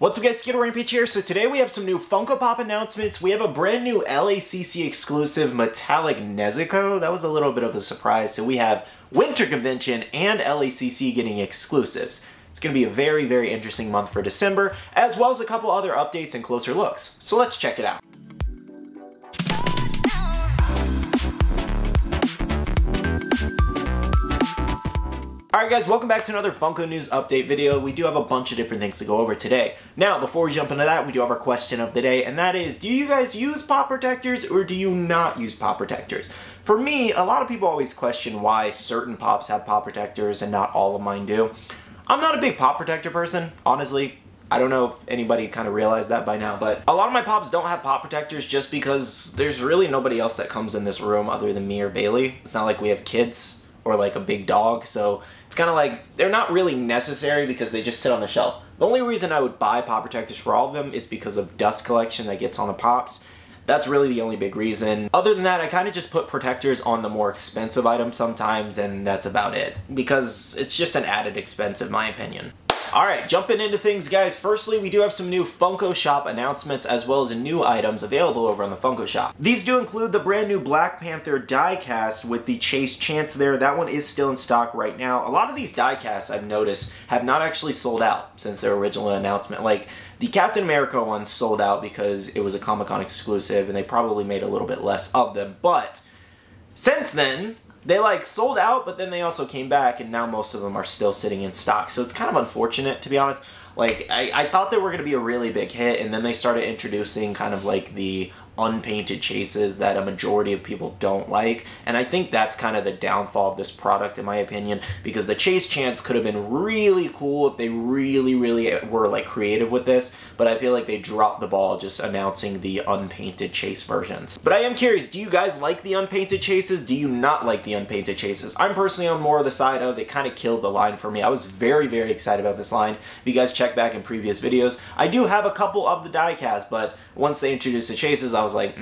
What's up guys, Skittle Rampage here. So today we have some new Funko Pop announcements. We have a brand new LACC exclusive Metallic Nezuko. That was a little bit of a surprise. So we have Winter Convention and LACC getting exclusives. It's going to be a very, very interesting month for December, as well as a couple other updates and closer looks. So let's check it out. Alright guys, welcome back to another Funko News update video. We do have a bunch of different things to go over today. Now, before we jump into that, we do have our question of the day, and that is, do you guys use pop protectors or do you not use pop protectors? For me, a lot of people always question why certain pops have pop protectors and not all of mine do. I'm not a big pop protector person, honestly. I don't know if anybody kind of realized that by now, but a lot of my pops don't have pop protectors just because there's really nobody else that comes in this room other than me or Bailey. It's not like we have kids or like a big dog, so it's kind of like they're not really necessary because they just sit on the shelf. The only reason I would buy pop protectors for all of them is because of dust collection that gets on the pops. That's really the only big reason. Other than that, I kind of just put protectors on the more expensive items sometimes, and that's about it. Because it's just an added expense in my opinion. Alright, jumping into things guys. Firstly, we do have some new Funko Shop announcements as well as new items available over on the Funko Shop. These do include the brand new Black Panther die-cast with the Chase Chance there. That one is still in stock right now. A lot of these die-casts I've noticed have not actually sold out since their original announcement. Like, the Captain America one sold out because it was a Comic-Con exclusive and they probably made a little bit less of them. But since then, they like sold out, but then they also came back and now most of them are still sitting in stock. So it's kind of unfortunate, to be honest. Like, I thought they were going to be a really big hit, and then they started introducing kind of like the unpainted chases that a majority of people don't like, and I think that's kind of the downfall of this product in my opinion, because the Chase Chance could have been really cool if they really were like creative with this, but I feel like they dropped the ball just announcing the unpainted chase versions. But I am curious, do you guys like the unpainted chases? Do you not like the unpainted chases? I'm personally on more of the side of it kind of killed the line for me. I was very excited about this line. If you guys check back in previous videos, I do have a couple of the die-cast, but once they introduced the chases, I was like,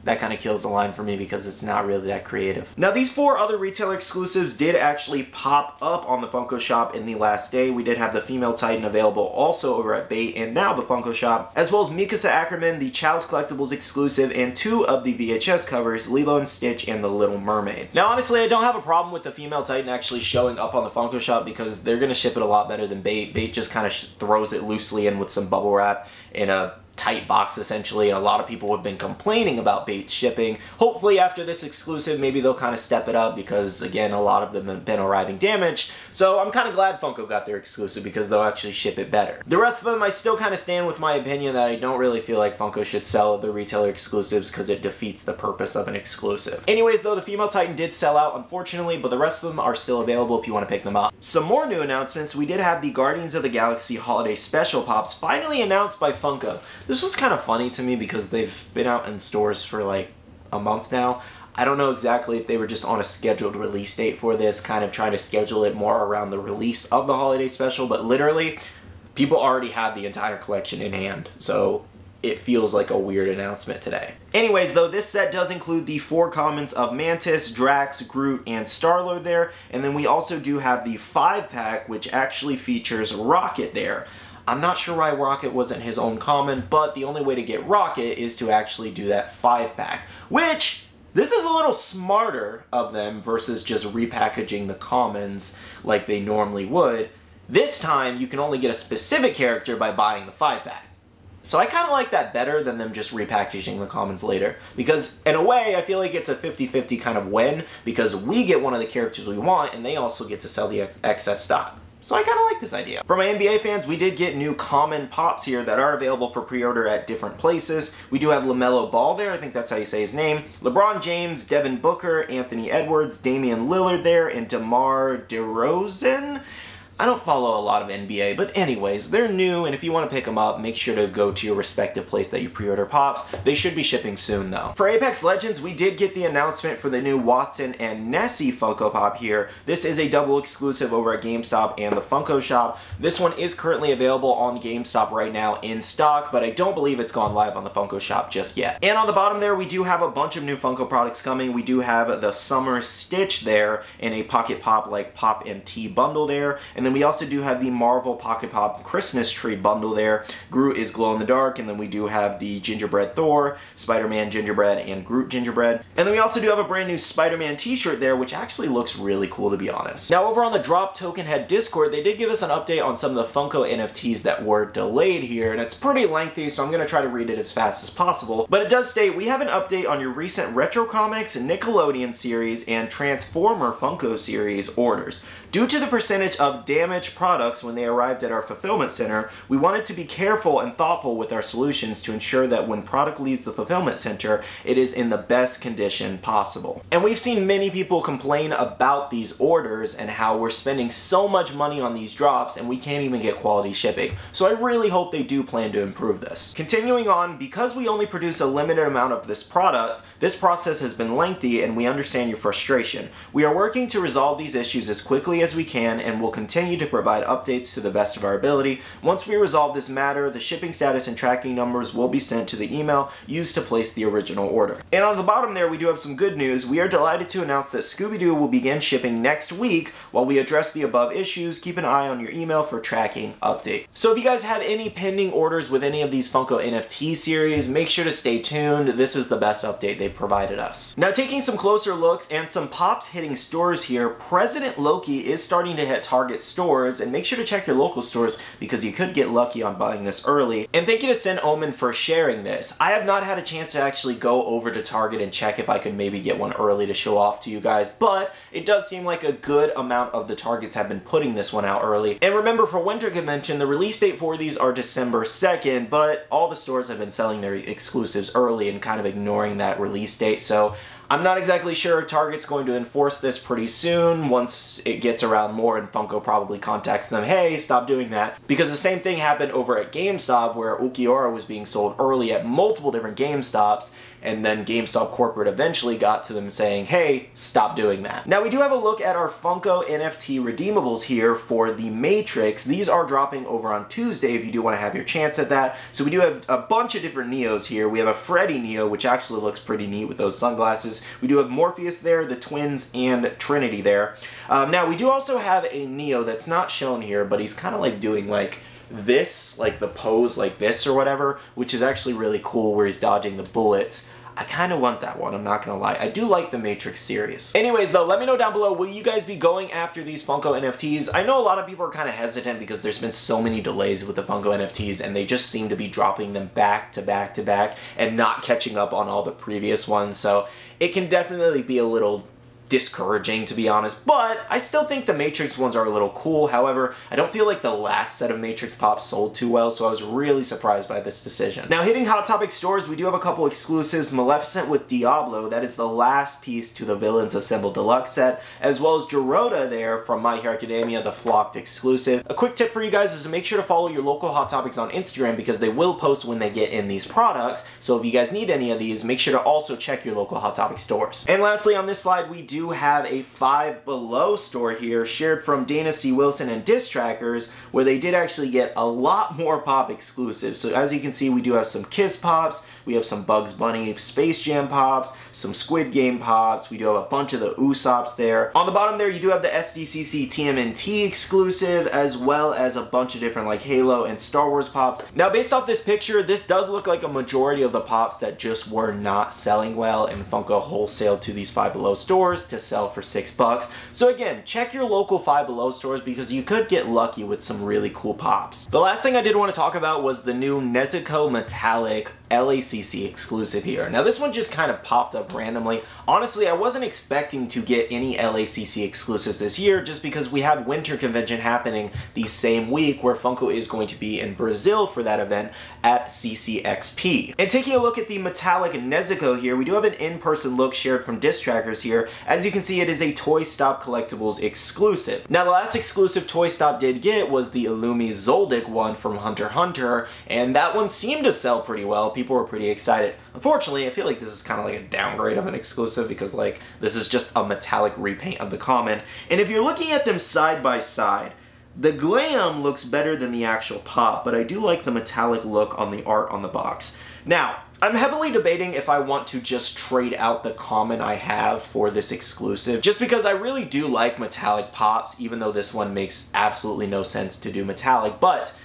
that kind of kills the line for me because it's not really that creative. Now, these 4 other retailer exclusives did actually pop up on the Funko Shop in the last day. We did have the Female Titan available also over at Bait and now the Funko Shop, as well as Mikasa Ackerman, the Chalice Collectibles exclusive, and 2 of the VHS covers, Lilo and Stitch and The Little Mermaid. Now, honestly, I don't have a problem with the Female Titan actually showing up on the Funko Shop because they're going to ship it a lot better than Bait. Bait just kind of throws it loosely in with some bubble wrap in a tight box essentially, and a lot of people have been complaining about Bait's shipping. Hopefully after this exclusive maybe they'll kind of step it up because again a lot of them have been arriving damaged, so I'm kind of glad Funko got their exclusive because they'll actually ship it better. The rest of them I still kind of stand with my opinion that I don't really feel like Funko should sell the retailer exclusives because it defeats the purpose of an exclusive. Anyways though, the Female Titan did sell out unfortunately, but the rest of them are still available if you want to pick them up. Some more new announcements. We did have the Guardians of the Galaxy Holiday Special Pops finally announced by Funko. This was kind of funny to me because they've been out in stores for like a month now. I don't know exactly if they were just on a scheduled release date for this, kind of trying to schedule it more around the release of the holiday special, but literally people already have the entire collection in hand, so it feels like a weird announcement today. Anyways though, this set does include the 4 commons of Mantis, Drax, Groot, and Star-Lord there, and then we also do have the 5-pack which actually features Rocket there. I'm not sure why Rocket wasn't his own common, but the only way to get Rocket is to actually do that 5-pack, which this is a little smarter of them versus just repackaging the commons like they normally would. This time you can only get a specific character by buying the 5-pack. So I kind of like that better than them just repackaging the commons later, because in a way I feel like it's a 50-50 kind of win because we get one of the characters we want and they also get to sell the excess stock. So I kind of like this idea. For my NBA fans, we did get new common pops here that are available for pre-order at different places. We do have LaMelo Ball there, I think that's how you say his name, LeBron James, Devin Booker, Anthony Edwards, Damian Lillard there, and DeMar DeRozan. I don't follow a lot of NBA, but anyways, they're new, and if you want to pick them up, make sure to go to your respective place that you pre-order pops. They should be shipping soon, though. For Apex Legends, we did get the announcement for the new Wattson and Nessie Funko Pop here. This is a double exclusive over at GameStop and the Funko Shop. This one is currently available on GameStop right now in stock, but I don't believe it's gone live on the Funko Shop just yet. And on the bottom there, we do have a bunch of new Funko products coming. We do have the Summer Stitch there in a Pocket Pop like Pop and Tea bundle there, and then then we also do have the Marvel Pocket Pop Christmas Tree bundle there. Groot is glow in the dark, and then we do have the Gingerbread Thor, Spider-Man gingerbread, and Groot gingerbread. And then we also do have a brand new Spider-Man t-shirt there, which actually looks really cool, to be honest. Now over on the Drop Token Head Discord, they did give us an update on some of the Funko NFTs that were delayed here, and it's pretty lengthy, so I'm going to try to read it as fast as possible. But it does state, we have an update on your recent Retro Comics, Nickelodeon series, and Transformer Funko series orders. Due to the percentage of damaged products when they arrived at our fulfillment center, we wanted to be careful and thoughtful with our solutions to ensure that when product leaves the fulfillment center, it is in the best condition possible. And we've seen many people complain about these orders and how we're spending so much money on these drops and we can't even get quality shipping. So I really hope they do plan to improve this. Continuing on, because we only produce a limited amount of this product, this process has been lengthy and we understand your frustration. We are working to resolve these issues as quickly as we can and will continue to provide updates to the best of our ability. Once we resolve this matter, the shipping status and tracking numbers will be sent to the email used to place the original order. And on the bottom there, we do have some good news. We are delighted to announce that Scooby-Doo will begin shipping next week. While we address the above issues, keep an eye on your email for tracking updates. So if you guys have any pending orders with any of these Funko NFT series, make sure to stay tuned. This is the best update they've provided us. Now taking some closer looks and some pops hitting stores here, President Loki is starting to hit Target stores, and make sure to check your local stores because you could get lucky on buying this early. And thank you to Sin Omen for sharing this. I have not had a chance to actually go over to Target and check if I could maybe get one early to show off to you guys, but it does seem like a good amount of the Targets have been putting this one out early. And remember, for Winter Convention, the release date for these are December 2nd, but all the stores have been selling their exclusives early and kind of ignoring that release date, so I'm not exactly sure. Target's going to enforce this pretty soon once it gets around more and Funko probably contacts them, hey, stop doing that. Because the same thing happened over at GameStop where Ulquiorra was being sold early at multiple different GameStops, and then GameStop corporate eventually got to them saying, hey, stop doing that. Now we do have a look at our Funko NFT redeemables here for the Matrix. These are dropping over on Tuesday if you do want to have your chance at that. So we do have a bunch of different Neos here. We have a Freddy Neo, which actually looks pretty neat with those sunglasses. We do have Morpheus there, the twins, and Trinity there. Now we do also have a Neo that's not shown here, but he's kind of like doing like this, like the pose like this or whatever, which is actually really cool where he's dodging the bullets. I kind of want that one, I'm not gonna lie. I do like the Matrix series. Anyways though, let me know down below, will you guys be going after these Funko NFTs? I know a lot of people are kind of hesitant because there's been so many delays with the Funko NFTs and they just seem to be dropping them back to back to back and not catching up on all the previous ones, so it can definitely be a little discouraging, to be honest, but I still think the Matrix ones are a little cool. However, I don't feel like the last set of Matrix Pops sold too well, so I was really surprised by this decision. Now, hitting Hot Topic stores, we do have a couple exclusives. Maleficent with Diablo, that is the last piece to the Villains Assemble Deluxe set, as well as Dorota there from My Hero Academia, the Flocked exclusive. A quick tip for you guys is to make sure to follow your local Hot Topics on Instagram because they will post when they get in these products, so if you guys need any of these, make sure to also check your local Hot Topic stores. And lastly, on this slide, we do have a Five Below store here shared from Dana C. Wilson and Diss Trackers, where they did actually get a lot more pop exclusives. So as you can see, we do have some Kiss Pops, we have some Bugs Bunny Space Jam Pops, some Squid Game Pops, we do have a bunch of the Usops there. On the bottom there, you do have the SDCC TMNT exclusive, as well as a bunch of different like Halo and Star Wars Pops. Now based off this picture, this does look like a majority of the Pops that just were not selling well, and Funko wholesaled to these Five Below stores to sell for $6. So again, check your local Five Below stores because you could get lucky with some really cool Pops. The last thing I did want to talk about was the new Nezuko Metallic LACC exclusive here. Now this one just kind of popped up randomly. Honestly, I wasn't expecting to get any LACC exclusives this year just because we have Winter Convention happening the same week where Funko is going to be in Brazil for that event at CCXP. And taking a look at the Metallic Nezuko here, we do have an in-person look shared from Diss Trackers here. As you can see, it is a Toy Stop Collectibles exclusive. Now the last exclusive Toy Stop did get was the Illumi Zoldyck one from Hunter x Hunter, and that one seemed to sell pretty well. People were pretty excited. Unfortunately, I feel like this is kind of like a downgrade of an exclusive because like this is just a metallic repaint of the common. And if you're looking at them side by side, the glam looks better than the actual pop, but I do like the metallic look on the art on the box. Now, I'm heavily debating if I want to just trade out the common I have for this exclusive, just because I really do like metallic pops, even though this one makes absolutely no sense to do metallic, but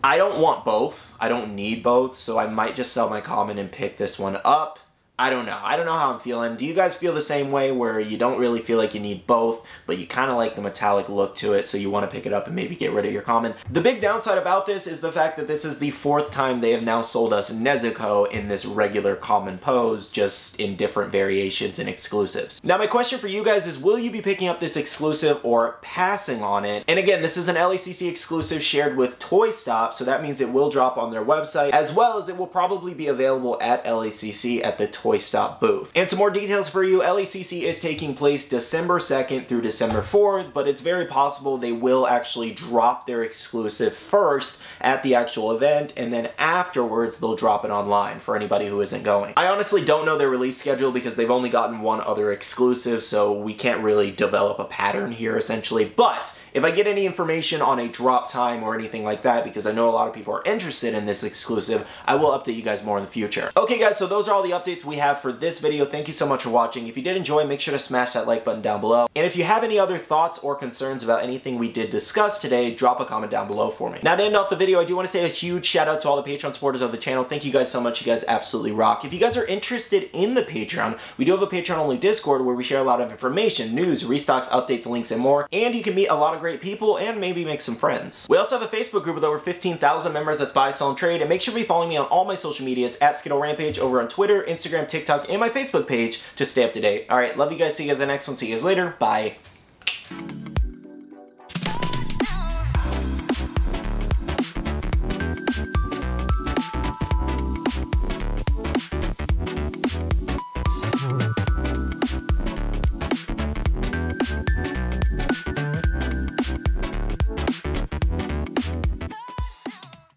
I don't want both. I don't need both, so I might just sell my common and pick this one up. I don't know. I don't know how I'm feeling. Do you guys feel the same way, where you don't really feel like you need both, but you kind of like the metallic look to it, so you want to pick it up and maybe get rid of your common? The big downside about this is the fact that this is the 4th time they have now sold us Nezuko in this regular common pose, just in different variations and exclusives. Now my question for you guys is, will you be picking up this exclusive or passing on it? And again, this is an LACC exclusive shared with Toy Stop, so that means it will drop on their website, as well as it will probably be available at LACC at the Toy Stop booth. And some more details for you, LACC is taking place December 2nd through December 4th, but it's very possible they will actually drop their exclusive first at the actual event, and then afterwards they'll drop it online for anybody who isn't going. I honestly don't know their release schedule because they've only gotten one other exclusive, so we can't really develop a pattern here essentially, but if I get any information on a drop time or anything like that, because I know a lot of people are interested in this exclusive, I will update you guys more in the future. Okay guys, so those are all the updates we have for this video. Thank you so much for watching. If you did enjoy, make sure to smash that like button down below. And if you have any other thoughts or concerns about anything we did discuss today, drop a comment down below for me. Now to end off the video, I do want to say a huge shout out to all the Patreon supporters of the channel. Thank you guys so much. You guys absolutely rock. If you guys are interested in the Patreon, we do have a Patreon only Discord where we share a lot of information, news, restocks, updates, links, and more. And you can meet a lot of great people and maybe make some friends. We also have a Facebook group with over 15,000 members that's buy, sell, and trade, and make sure to be following me on all my social medias at SkittleRampage over on Twitter, Instagram, TikTok, and my Facebook page to stay up to date. Alright, love you guys, see you guys in the next one, see you guys later, bye.